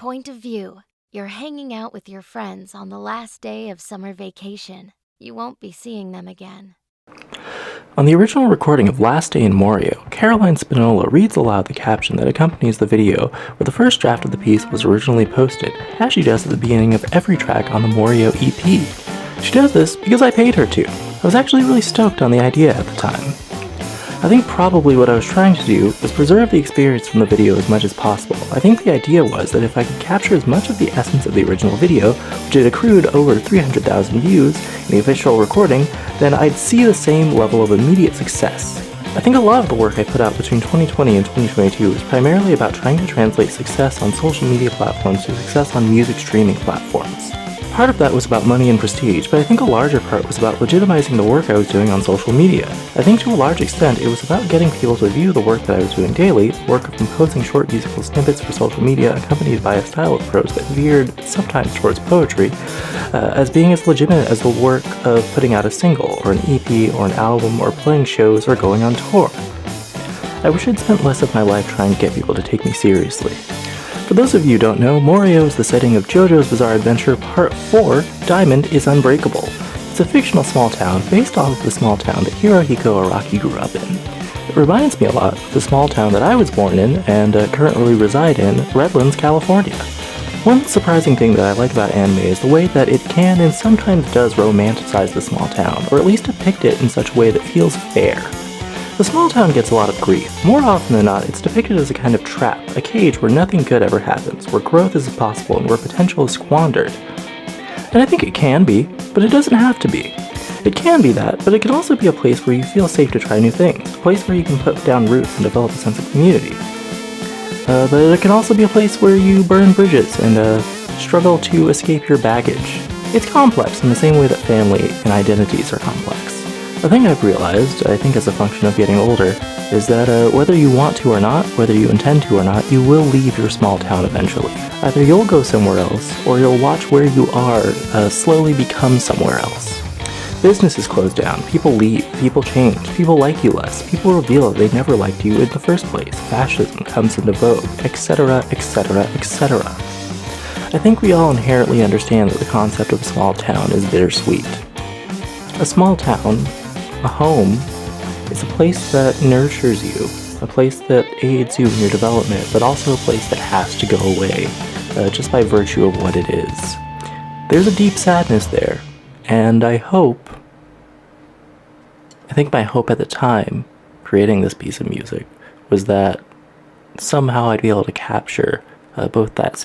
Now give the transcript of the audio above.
point of view, you're hanging out with your friends on the last day of summer vacation. You won't be seeing them again. On the original recording of Last Day in Morioh, Caroline Spinola reads aloud the caption that accompanies the video where the first draft of the piece was originally posted, as she does at the beginning of every track on the Morioh EP. She does this because I paid her to. I was actually really stoked on the idea at the time. I think probably what I was trying to do was preserve the experience from the video as much as possible. I think the idea was that if I could capture as much of the essence of the original video, which had accrued over 300,000 views in the official recording, then I'd see the same level of immediate success. I think a lot of the work I put out between 2020 and 2022 was primarily about trying to translate success on social media platforms to success on music streaming platforms. Part of that was about money and prestige, but I think a larger part was about legitimizing the work I was doing on social media. I think to a large extent it was about getting people to view the work that I was doing daily, the work of composing short musical snippets for social media accompanied by a style of prose that veered sometimes towards poetry, as being as legitimate as the work of putting out a single, or an EP, or an album, or playing shows, or going on tour. I wish I'd spent less of my life trying to get people to take me seriously. For those of you who don't know, Morioh is the setting of JoJo's Bizarre Adventure Part 4, Diamond is Unbreakable. It's a fictional small town based off of the small town that Hirohiko Araki grew up in. It reminds me a lot of the small town that I was born in and currently reside in, Redlands, California. One surprising thing that I like about anime is the way that it can and sometimes does romanticize the small town, or at least depict it in such a way that feels fair. The small town gets a lot of grief. More often than not, it's depicted as a kind of trap, a cage where nothing good ever happens, where growth is impossible and where potential is squandered. And I think it can be, but it doesn't have to be. It can be that, but it can also be a place where you feel safe to try new things, a place where you can put down roots and develop a sense of community. But it can also be a place where you burn bridges and struggle to escape your baggage. It's complex in the same way that family and identities are complex. The thing I've realized, I think as a function of getting older, is that whether you want to or not, whether you intend to or not, you will leave your small town eventually. Either you'll go somewhere else, or you'll watch where you are slowly become somewhere else. Businesses close down, people leave, people change, people like you less, people reveal that they never liked you in the first place, fascism comes into vogue, etc., etc., etc. I think we all inherently understand that the concept of a small town is bittersweet. A small town, a home, is a place that nurtures you, a place that aids you in your development, but also a place that has to go away, just by virtue of what it is. There's a deep sadness there, and I think my hope at the time, creating this piece of music, was that somehow I'd be able to capture both that